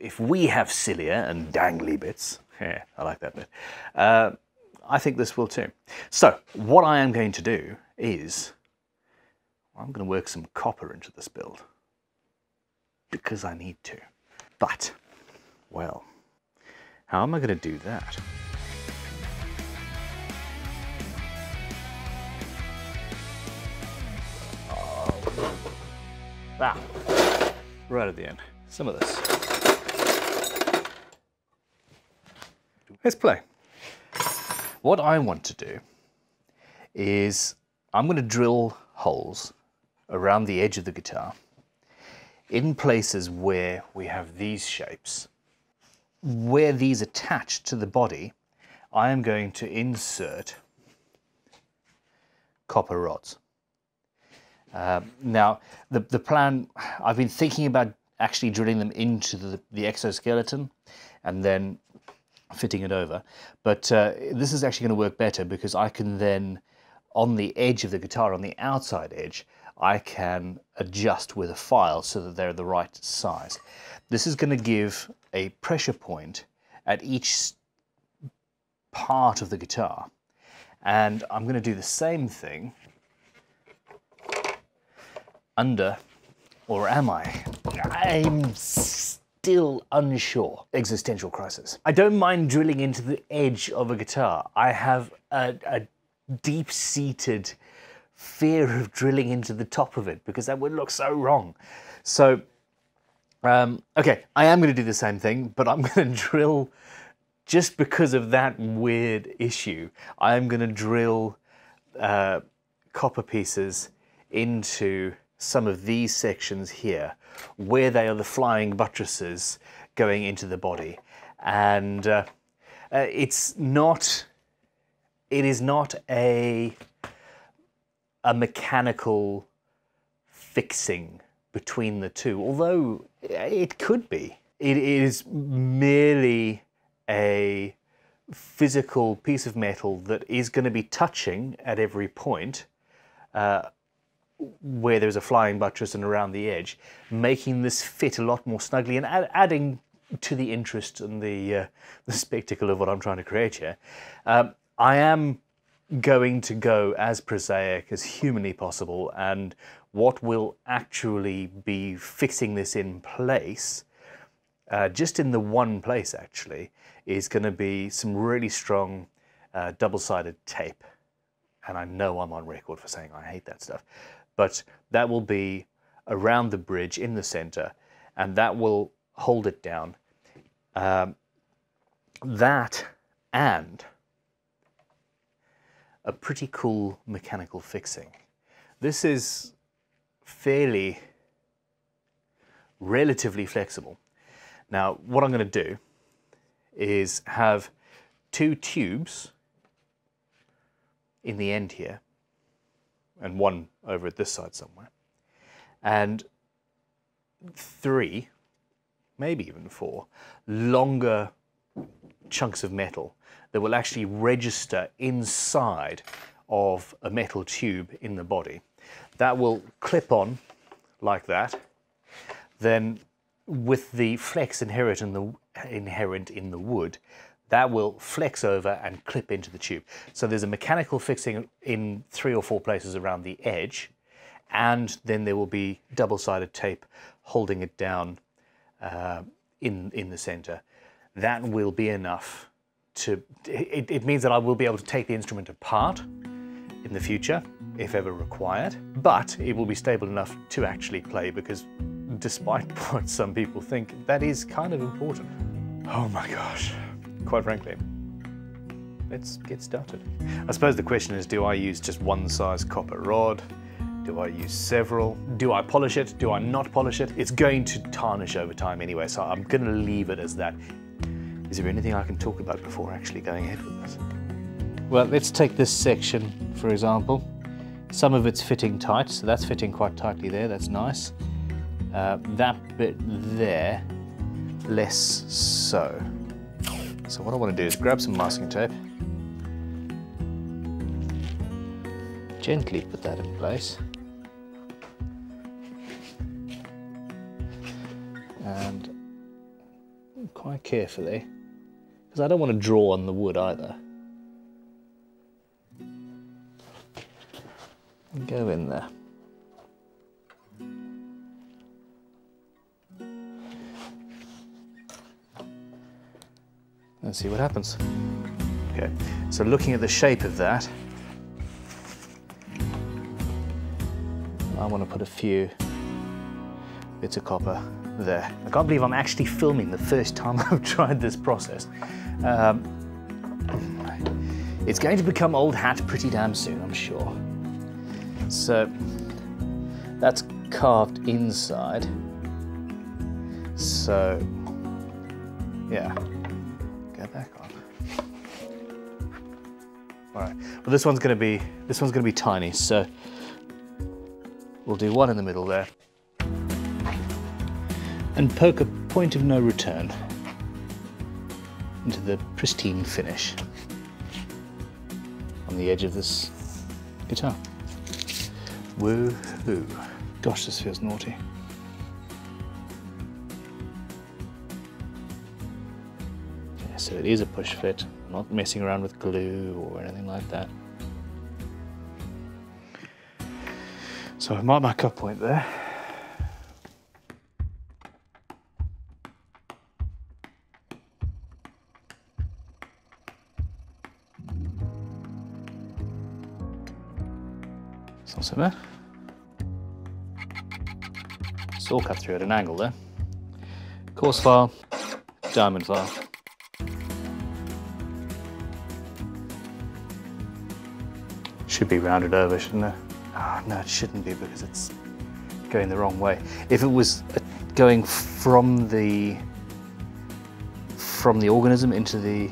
if we have cilia and dangly bits, yeah, I like that bit, I think this will too. So what I am going to do is I'm going to work some copper into this build because I need to. But, well, how am I going to do that? Ah, right at the end, some of this. Let's play. What I want to do is I'm going to drill holes around the edge of the guitar in places where we have these shapes. Where these attach to the body, I am going to insert copper rods. Now, the plan, I've been thinking about actually drilling them into the exoskeleton and then fitting it over. But this is actually going to work better because I can then, on the edge of the guitar, on the outside edge, I can adjust with a file so that they're the right size. This is going to give a pressure point at each part of the guitar. And I'm going to do the same thing under, or am I? I'm still unsure. Existential crisis. I don't mind drilling into the edge of a guitar. I have a deep-seated fear of drilling into the top of it because that would look so wrong. So, okay, I am going to do the same thing, but I'm going to drill, just because of that weird issue, I am going to drill copper pieces into some of these sections here, where they are the flying buttresses going into the body. And it is not a mechanical fixing between the two, although it could be. It is merely a physical piece of metal that is going to be touching at every point where there's a flying buttress and around the edge, making this fit a lot more snugly and adding to the interest and the spectacle of what I'm trying to create here. I am going to go as prosaic as humanly possible, and what will actually be fixing this in place, just in the one place actually, is going to be some really strong double-sided tape. And I know I'm on record for saying I hate that stuff. But that will be around the bridge in the center, and that will hold it down. That and a pretty cool mechanical fixing. This is relatively flexible. Now, what I'm going to do is have two tubes in the end here, and one over at this side somewhere, and 3, maybe even 4, longer chunks of metal that will actually register inside of a metal tube in the body. That will clip on like that. Then with the flex inherent in the wood, that will flex over and clip into the tube. So there's a mechanical fixing in 3 or 4 places around the edge, and then there will be double-sided tape holding it down in the center. That will be enough to, it means that I will be able to take the instrument apart in the future, if ever required, but it will be stable enough to actually play, because despite what some people think, that is kind of important. Oh my gosh. Quite frankly, let's get started. I suppose the question is, do I use just one size copper rod? Do I use several? Do I polish it? Do I not polish it? It's going to tarnish over time anyway, so I'm going to leave it as that. Is there anything I can talk about before actually going ahead with this? Well, let's take this section, for example. Some of it's fitting tight, so that's fitting quite tightly there, that's nice. That bit there, less so. So what I want to do is grab some masking tape, gently put that in place, and quite carefully, because I don't want to draw on the wood either. And go in there. And see what happens. Okay, so looking at the shape of that, I want to put a few bits of copper there. I can't believe I'm actually filming the first time I've tried this process. It's going to become old hat pretty damn soon, I'm sure. So that's carved inside. So yeah, go back on. All right. Well, this one's going to be tiny. So we'll do one in the middle there, and poke a point of no return into the pristine finish on the edge of this guitar. Woohoo! Gosh, this feels naughty. Okay, so it is a push fit. I'm not messing around with glue or anything like that. So I mark my cut point there. It's not so bad. It's all cut through at an angle there. Coarse file, diamond file. Should be rounded over, shouldn't it? Oh, no, it shouldn't be, because it's going the wrong way. If it was going from the organism into the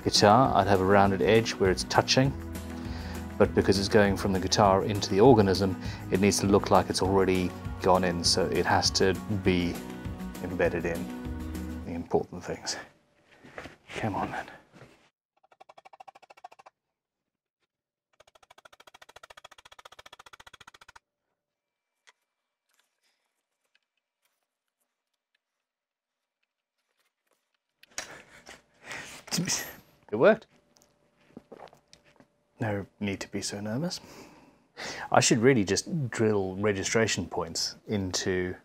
guitar, I'd have a rounded edge where it's touching. But because it's going from the guitar into the organism, it needs to look like it's already gone in, so it has to be embedded in the important things. Come on then. It worked. No need to be so nervous. I should really just drill registration points into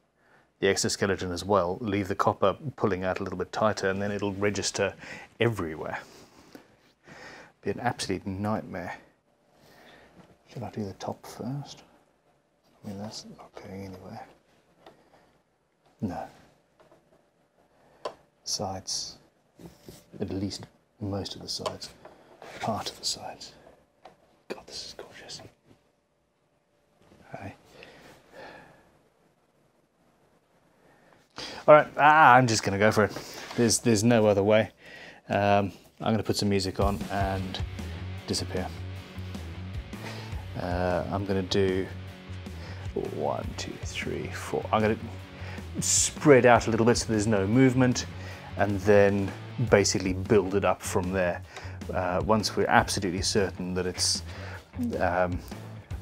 the exoskeleton as well, leave the copper pulling out a little bit tighter, and then it'll register everywhere. Be an absolute nightmare. Should I do the top first? I mean, that's not going anywhere. No. Sides. At least most of the sides. Part of the sides. God, this is gorgeous. Hi. All right, I'm just going to go for it. There's no other way. I'm going to put some music on and disappear. I'm going to do 1, 2, 3, 4. I'm going to spread out a little bit so there's no movement, and then basically build it up from there. Once we're absolutely certain that it's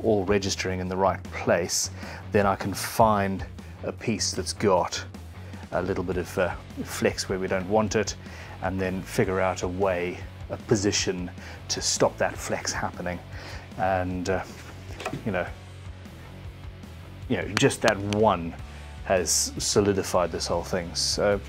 all registering in the right place, then I can find a piece that's got a little bit of flex where we don't want it, and then figure out a way, a position to stop that flex happening. And you know, just that one has solidified this whole thing. So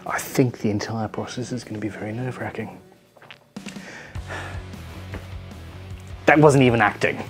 I think the entire process is going to be very nerve-wracking. That wasn't even acting.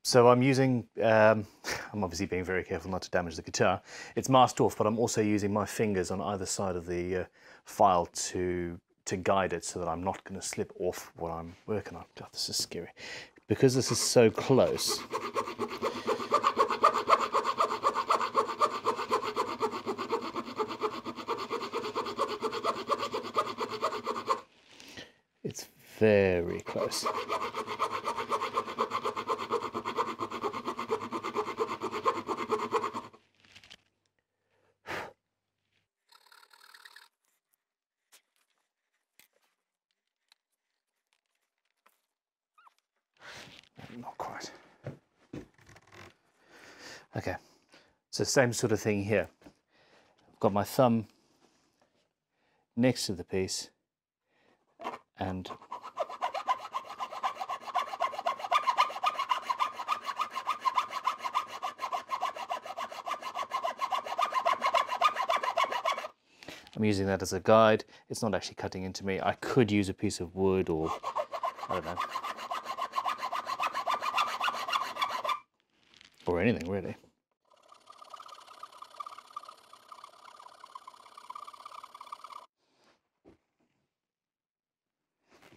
So I'm using, I'm obviously being very careful not to damage the guitar. It's masked off, but I'm also using my fingers on either side of the file to guide it so that I'm not going to slip off what I'm working on. God, this is scary. Because this is so close, it's very close. Not quite. Okay, so same sort of thing here. I've got my thumb next to the piece and I'm using that as a guide. It's not actually cutting into me. I could use a piece of wood or, I don't know, or anything really.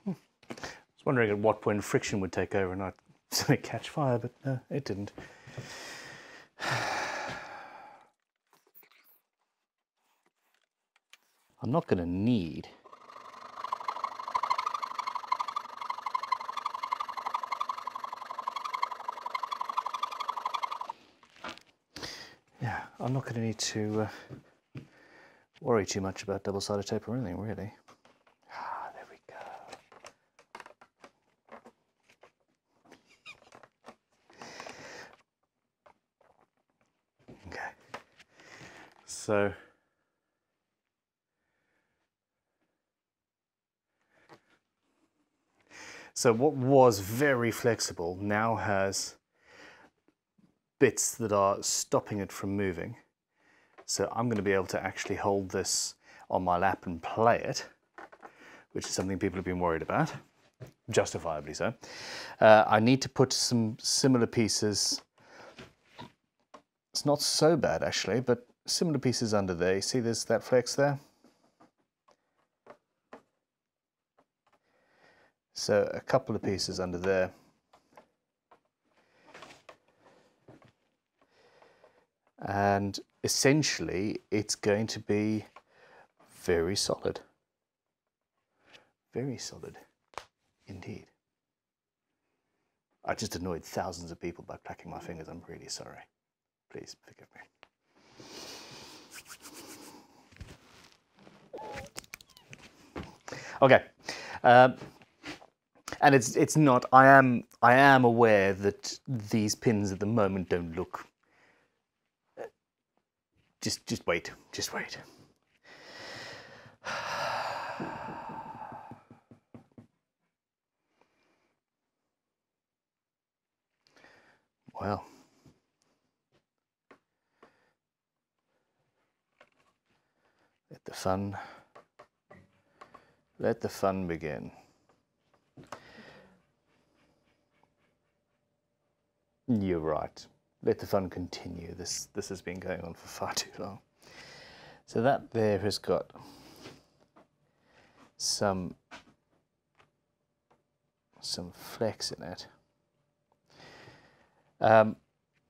I was wondering at what point friction would take over and I'd catch fire, but no, it didn't. I'm not going to need I'm not going to need to worry too much about double-sided tape or anything, really. Ah, there we go. Okay. So what was very flexible now has bits that are stopping it from moving. So I'm going to be able to actually hold this on my lap and play it, which is something people have been worried about, justifiably so. I need to put some similar pieces. It's not so bad actually, but similar pieces under there. You see there's that flex there? So a couple of pieces under there. And essentially it's going to be very solid. Very solid indeed. I just annoyed thousands of people by clacking my fingers. I'm really sorry. Please forgive me. Okay. And it's not, I am aware that these pins at the moment don't look. Just wait, just wait. Well, let the fun begin. You're right. Let the fun continue. This has been going on for far too long. So that there has got some flex in it. I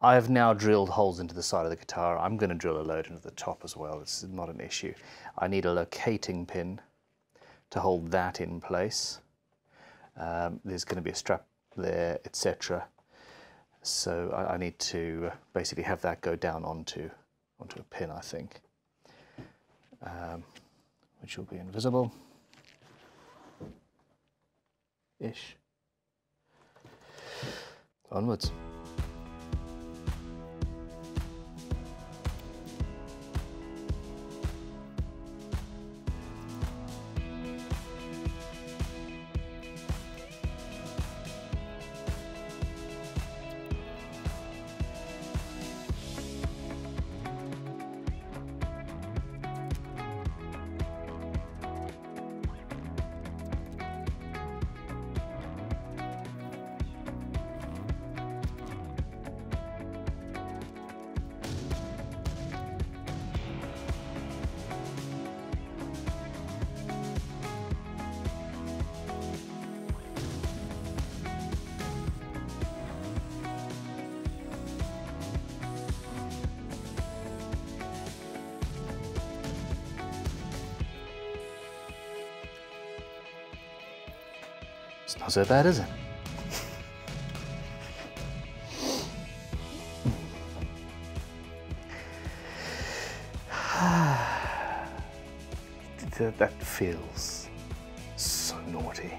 have now drilled holes into the side of the guitar. I'm going to drill a load into the top as well. This is not an issue. I need a locating pin to hold that in place. There's going to be a strap there, etc. So I need to basically have that go down onto a pin, I think, which will be invisible-ish. Onwards. It's not so bad, is it? That feels so naughty.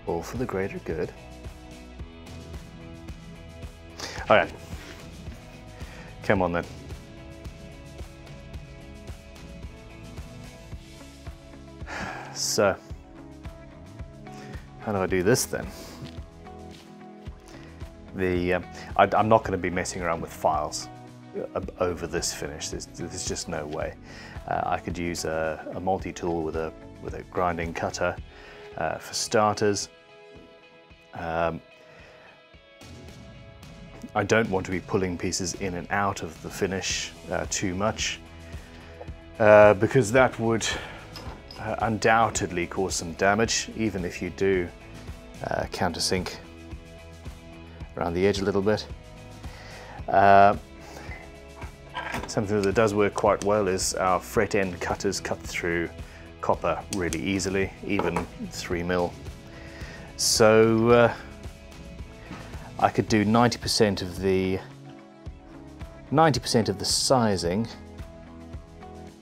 All for the greater good. All right. Come on then. So, how do I do this then? I'm not going to be messing around with files over this finish. There's just no way. I could use a multi-tool with a grinding cutter for starters. I don't want to be pulling pieces in and out of the finish too much because that would undoubtedly cause some damage, even if you do countersink around the edge a little bit. Something that does work quite well is our fret end cutters cut through copper really easily, even 3mm. So I could do 90% of the sizing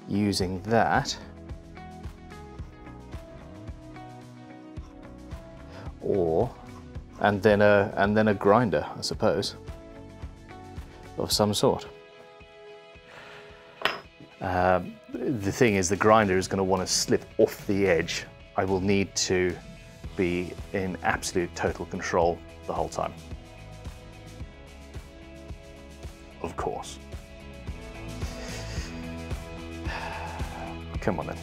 using that, and then a grinder, I suppose, of some sort. The thing is, the grinder is going to want to slip off the edge. I will need to be in absolute total control the whole time. Of course. Come on then.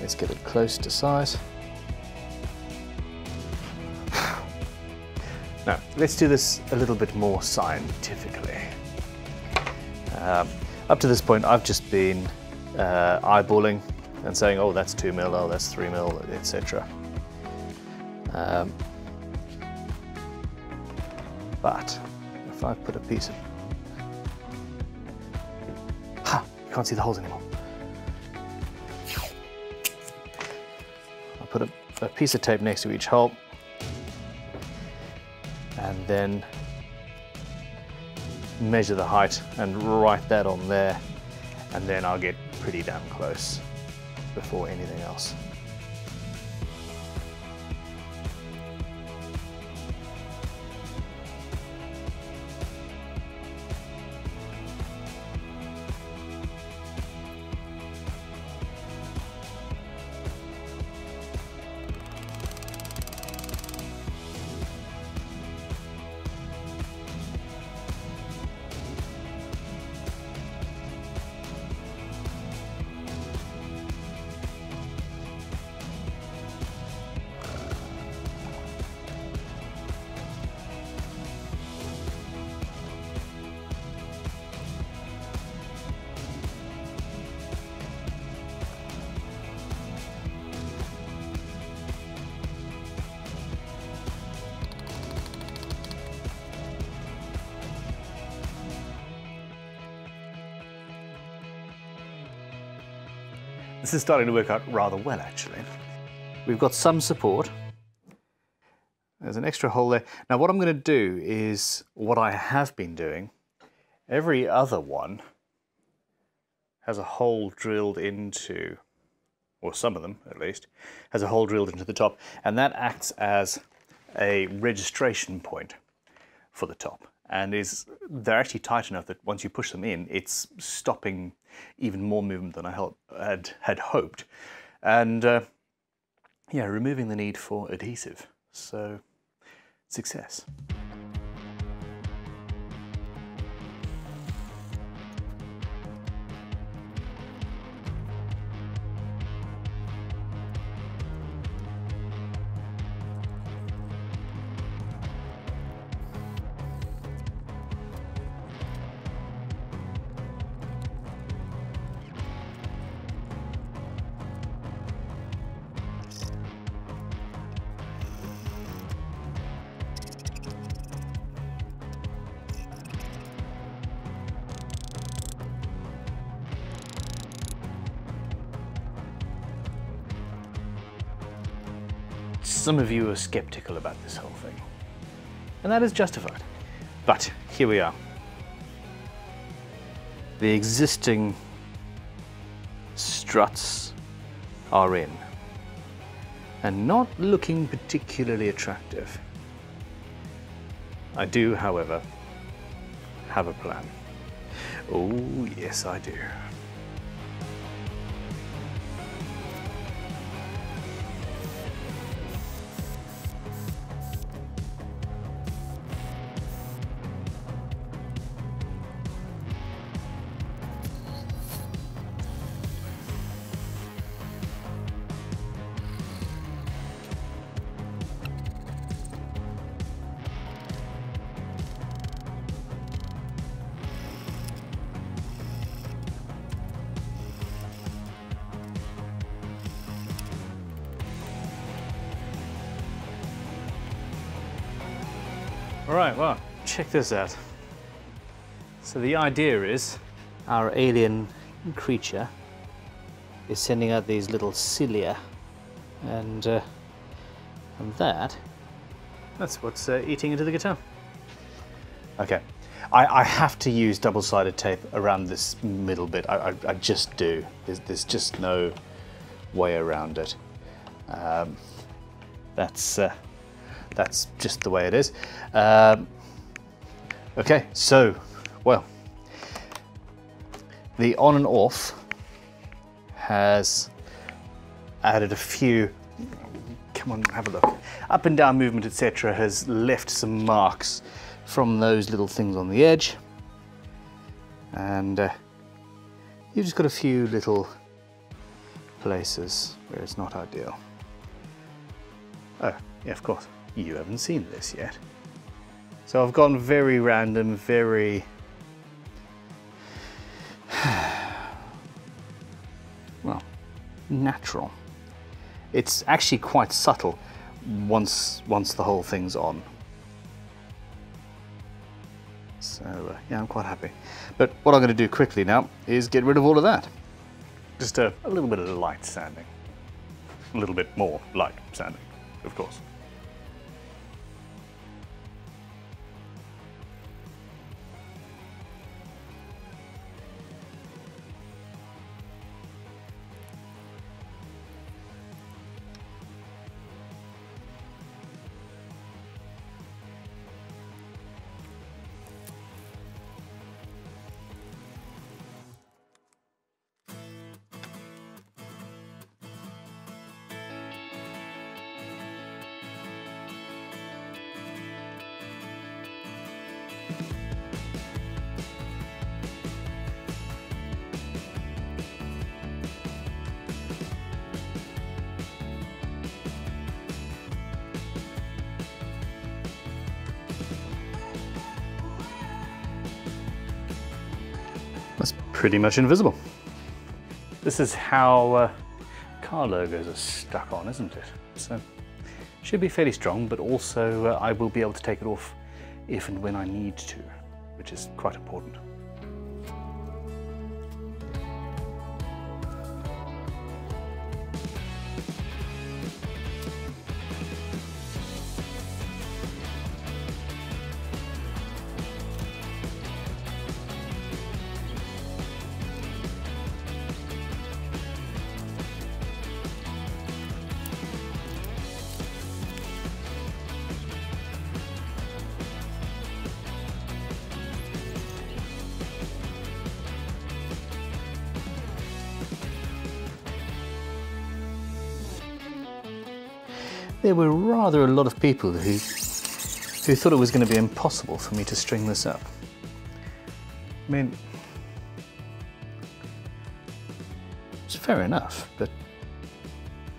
Let's get it close to size. Now, let's do this a little bit more scientifically. Up to this point, I've just been eyeballing and saying, oh, that's 2mm, oh, that's 3mm, etc. But if I put a piece of... Ha! You can't see the holes anymore. I'll put a piece of tape next to each hole, and then measure the height and write that on there, and then I'll get pretty damn close before anything else. This is starting to work out rather well, actually. We've got some support. There's an extra hole there. Now what I'm going to do is what I have been doing. Every other one has a hole drilled into, or some of them at least, has a hole drilled into the top, and that acts as a registration point for the top. And they're actually tight enough that once you push them in, it's stopping even more movement than I had hoped. And yeah, removing the need for adhesive. So, success. Some of you are skeptical about this whole thing, and that is justified. But here we are. The existing struts are in, and not looking particularly attractive. I do, however, have a plan. Oh, yes, I do. All right, well, check this out. So the idea is our alien creature is sending out these little cilia, and that's what's eating into the guitar. Okay, I have to use double-sided tape around this middle bit. I just do. There's just no way around it. That's just the way it is. Okay, so, well, the on and off has added a few, come on, have a look, up and down movement, etc. has left some marks from those little things on the edge. And you've just got a few little places where it's not ideal. Oh, yeah, of course. You haven't seen this yet. So I've gone very random, very well, natural. It's actually quite subtle once the whole thing's on. So yeah, I'm quite happy. But what I'm going to do quickly now is get rid of all of that. Just a little bit of light sanding. A little bit more light sanding, of course. That's pretty much invisible. This is how car logos are stuck on, isn't it? So, should be fairly strong, but also I will be able to take it off if and when I need to, which is quite important. there were rather a lot of people who thought it was going to be impossible for me to string this up. I mean, it's fair enough, but,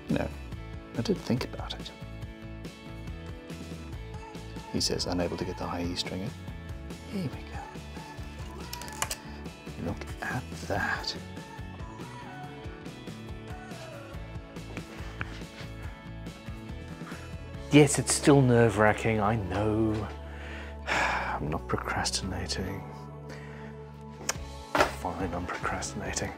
you know, I did think about it. He says, unable to get the high E string in. Here we go. Look at that. Yes, it's still nerve-wracking, I know. I'm not procrastinating. Fine, I'm procrastinating.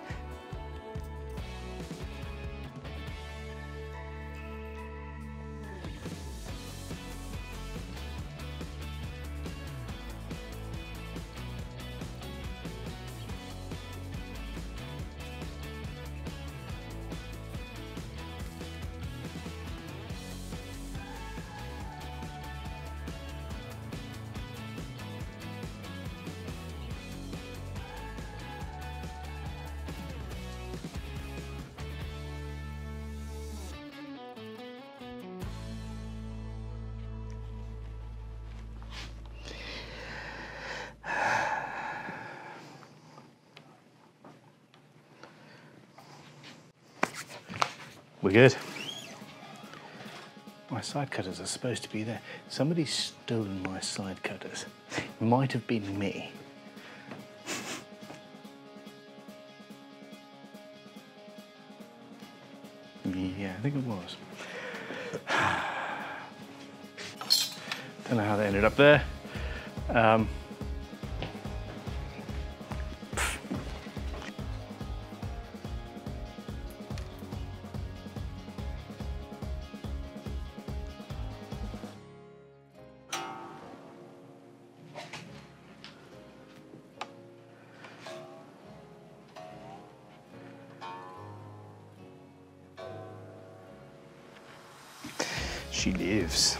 We're good. My side cutters are supposed to be there. Somebody's stolen my side cutters. It might have been me. Yeah, I think it was. Don't know how they ended up there. She lives.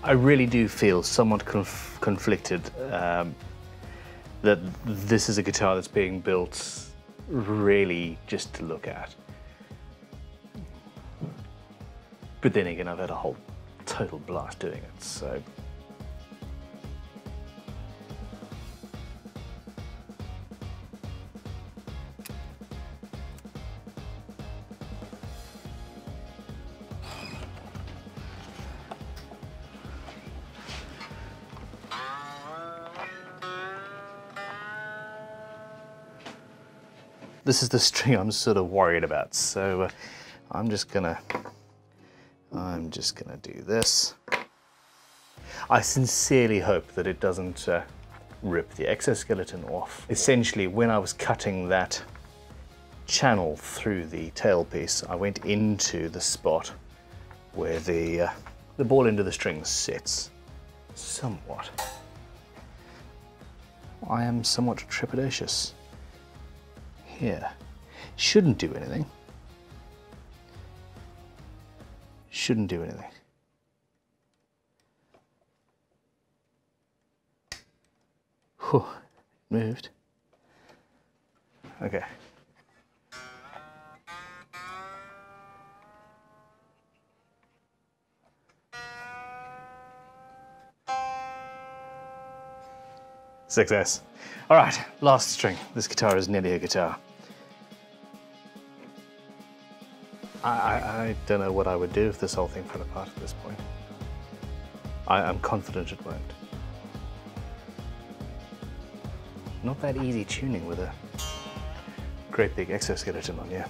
I really do feel somewhat conflicted that this is a guitar that's being built really just to look at. But then again, I've had a whole total blast doing it, so. This is the string I'm sort of worried about, so I'm just gonna do this. I sincerely hope that it doesn't rip the exoskeleton off. Essentially, when I was cutting that channel through the tailpiece, I went into the spot where the ball end of the string sits. Somewhat. I am somewhat trepidatious. Here. Shouldn't do anything. Shouldn't do anything. Whew, moved. Okay. Success. All right, last string. This guitar is nearly a guitar. I don't know what I would do if this whole thing fell apart at this point. I'm confident it won't. Not that easy tuning with a great big exoskeleton on here.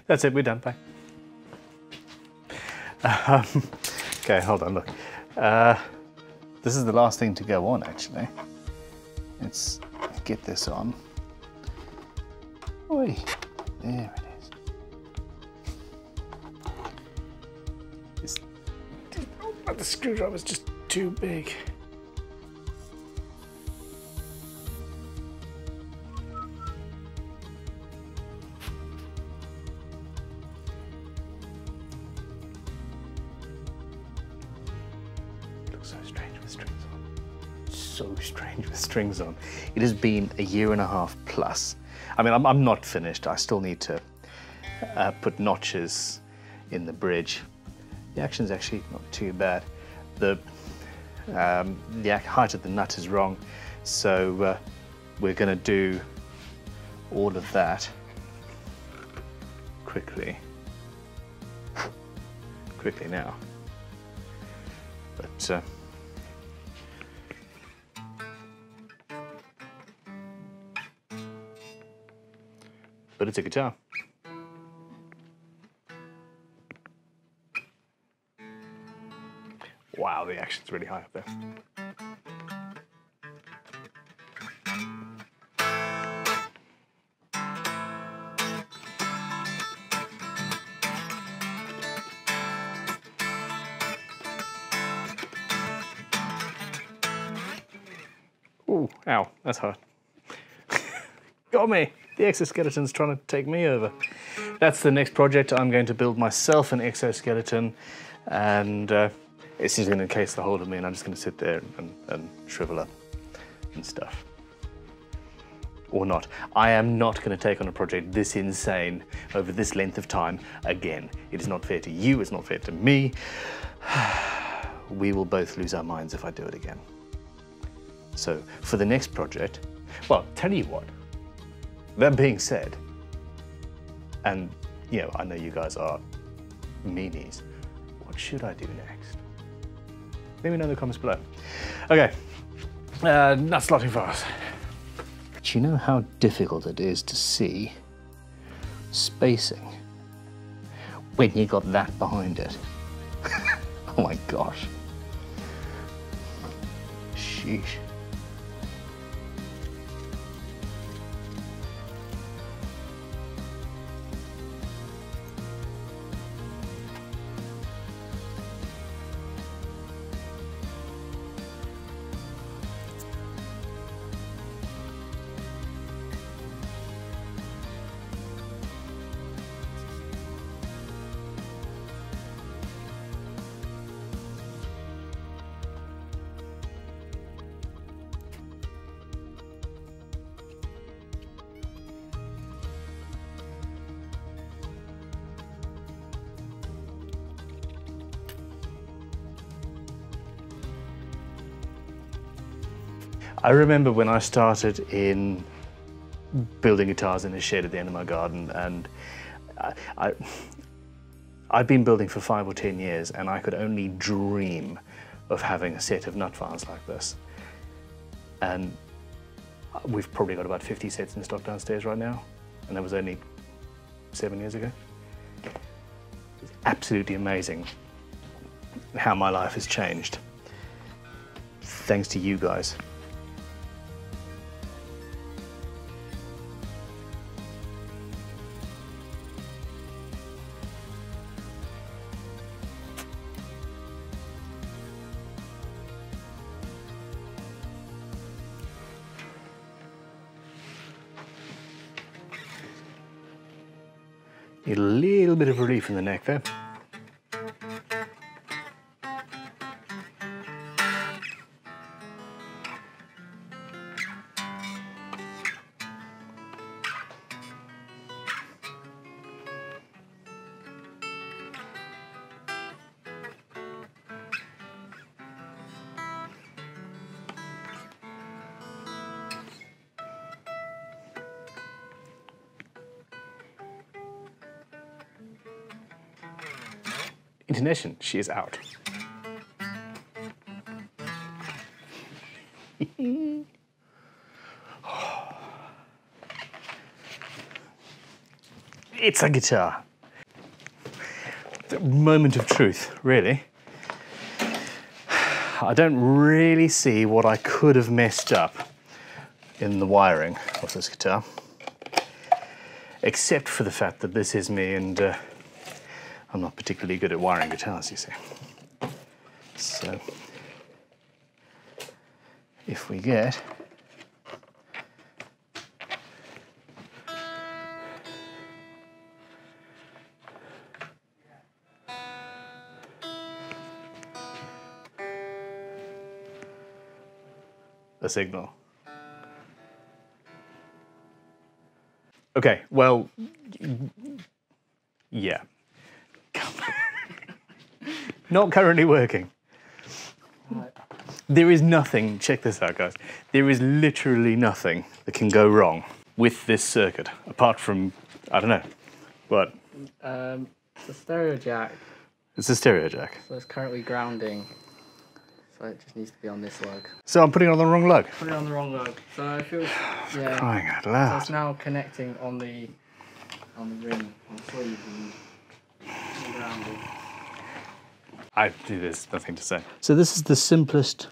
That's it, we're done, bye. Okay, hold on, look. This is the last thing to go on, actually. Let's get this on. Oi, there it is. The screwdriver's just too big. Looks so strange with strings on. So strange with strings on. It has been a year and a half plus. I mean, I'm not finished. I still need to put notches in the bridge. The action's actually not too bad. The height of the nut is wrong, so we're going to do all of that quickly now. But it's a guitar. Wow, the action's really high up there. Ooh, ow, that's hard. Got me! The exoskeleton's trying to take me over. That's the next project. I'm going to build myself an exoskeleton, and it's just going to encase the whole of me, and I'm just going to sit there and shrivel up and stuff. Or not. I am not going to take on a project this insane over this length of time again. It is not fair to you, it's not fair to me. We will both lose our minds if I do it again. So for the next project, well, tell you what, that being said, and you know, I know you guys are meanies, what should I do next? Let me know in the comments below. Okay, nut slotting files. Do you know how difficult it is to see spacing when you got that behind it? Oh my gosh. Sheesh. I remember when I started in building guitars in a shed at the end of my garden, and I'd been building for 5 or 10 years, and I could only dream of having a set of nut files like this. And we've probably got about 50 sets in stock downstairs right now, and that was only 7 years ago. It's absolutely amazing how my life has changed, thanks to you guys. Need a little bit of relief in the neck there. Intonation, she is out. It's a guitar. The moment of truth, really. I don't really see what I could have messed up in the wiring of this guitar. except for the fact that this is me and I'm not particularly good at wiring guitars, you see. So if we get a signal. Okay, well, yeah. Not currently working. There is nothing, check this out guys, there is literally nothing that can go wrong with this circuit, apart from, I don't know, what? It's a stereo jack. It's a stereo jack. So it's currently grounding. So it just needs to be on this lug. So I'm putting it on the wrong lug? Put it on the wrong lug. So I feel, yeah. Crying out So loud. it's now connecting on the ring, on the sleeve and grounding. There's nothing to say. So this is the simplest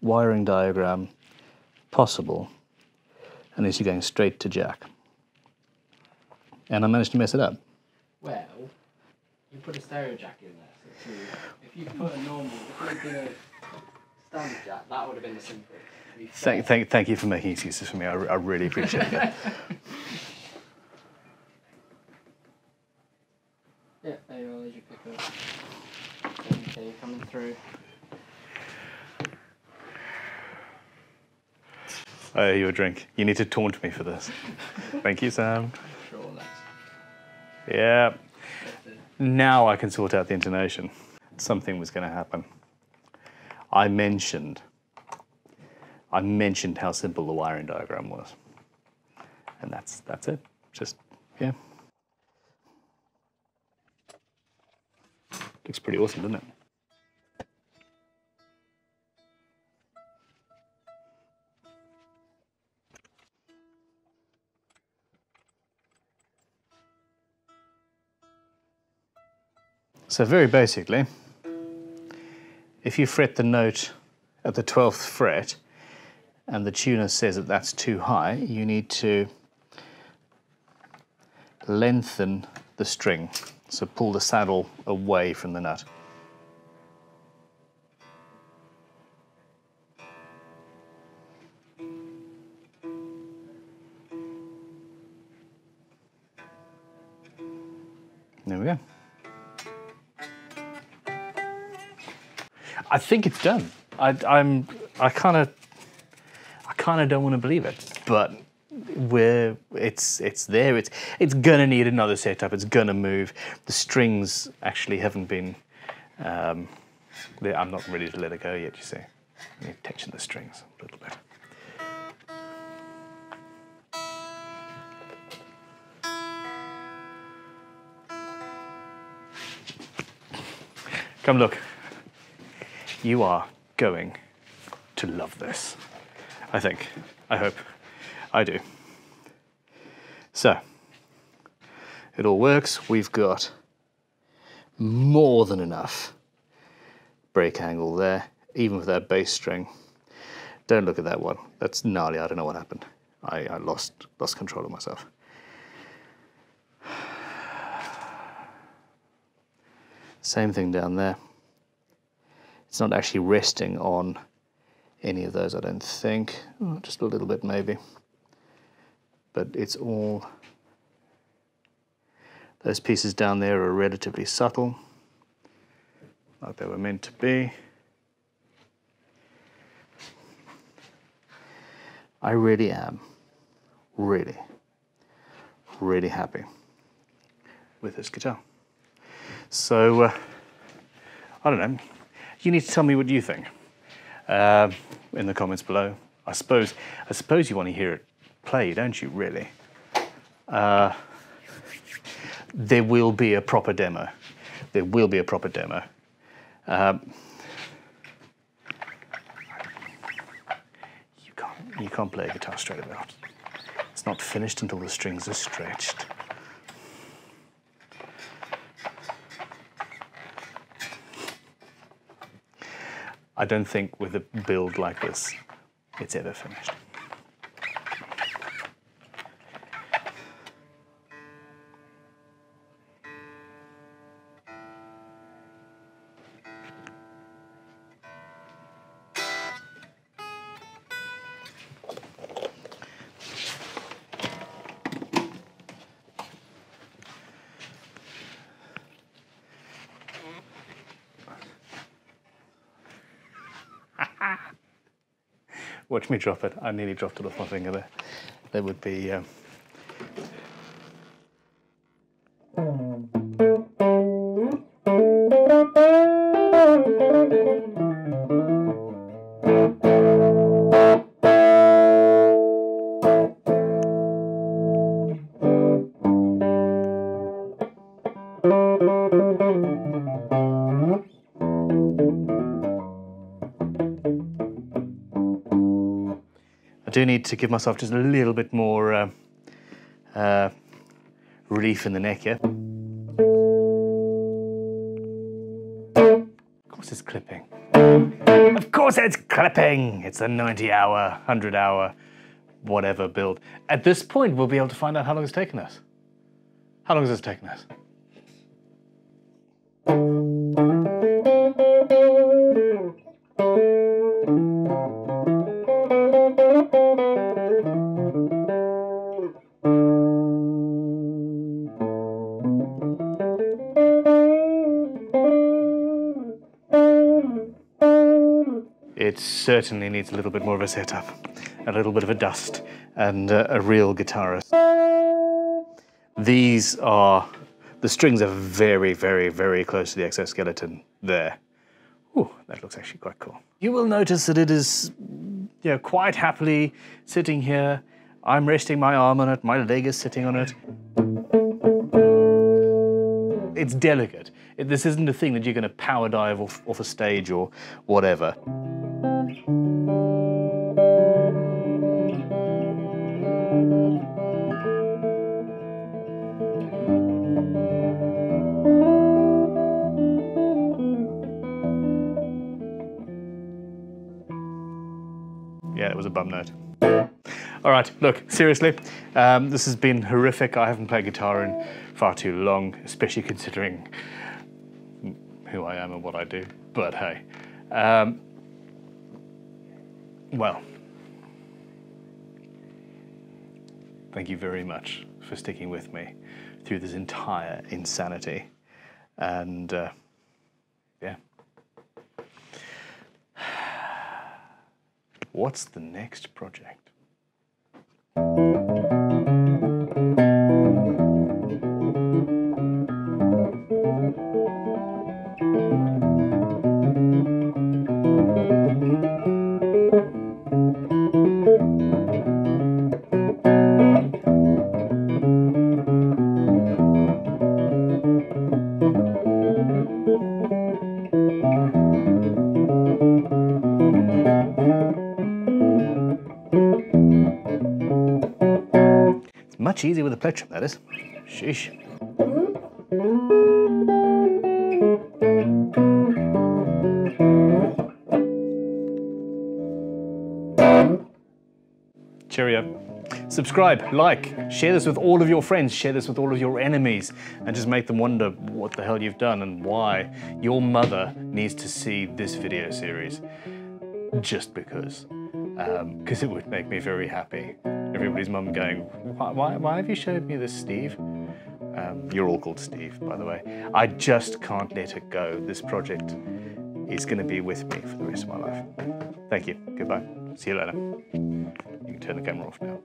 wiring diagram possible, and it's you going straight to jack. And I managed to mess it up. Well, you put a stereo jack in there. So if you put a normal, if you did a standard jack, that would have been the simplest. Thank you for making excuses for me. I really appreciate it. Yeah, there you are, there's your pickup. Okay, coming through. I owe you a drink. You need to taunt me for this. Thank you, Sam. Sure, that's... Yeah. Now I can sort out the intonation. Something was going to happen. I mentioned how simple the wiring diagram was. And that's it. Just, yeah. Looks pretty awesome, doesn't it? So very basically, if you fret the note at the 12th fret and the tuner says that that's too high, you need to lengthen the string. So pull the saddle away from the nut. There we go. I think it's done. I kind of don't want to believe it, but it's there. It's gonna need another setup. It's gonna move. The strings actually haven't been. I'm not ready to let it go yet. You see, I need to tension the strings a little bit. Come look. You are going to love this. I think. I hope. I do. So, it all works. We've got more than enough break angle there, even with that bass string. Don't look at that one. That's gnarly. I don't know what happened. I lost control of myself. Same thing down there. It's not actually resting on any of those, I don't think. Oh, just a little bit maybe. But it's all... Those pieces down there are relatively subtle, like they were meant to be. I really am really happy with this guitar. So, I don't know. You need to tell me what you think in the comments below. I suppose you want to hear it play, don't you, really? There will be a proper demo. There will be a proper demo. You can't play a guitar straight about. It's not finished until the strings are stretched. I don't think with a build like this, it's ever finished. Watch me drop it. I nearly dropped it off my finger there. That would be... I do need to give myself just a little bit more relief in the neck here. Of course it's clipping. Of course it's clipping! It's a 90-hour, 100-hour, whatever build. At this point, we'll be able to find out how long it's taken us. How long has this taken us? It certainly needs a little bit more of a setup, a little bit of a dust, and a real guitarist. These are, the strings are very, very, very close to the exoskeleton there. Ooh, that looks actually quite cool. You will notice that it is, you know, quite happily sitting here. I'm resting my arm on it, my leg is sitting on it. It's delicate. This isn't a thing that you're going to power dive off a stage or whatever. Yeah, it was a bum note. All right, look, seriously, this has been horrific. I haven't played guitar in far too long, especially considering who I am and what I do, but hey. Well, thank you very much for sticking with me through this entire insanity. And yeah. What's the next project? Much easier with a plectrum, that is. Sheesh. Cheerio. Subscribe, like, share this with all of your friends, share this with all of your enemies, and just make them wonder what the hell you've done and why your mother needs to see this video series. Just because it would make me very happy. Everybody's mum going, why have you showed me this, Steve? You're all called Steve, by the way. I just can't let it go. This project is going to be with me for the rest of my life. Thank you. Goodbye. See you later. You can turn the camera off now.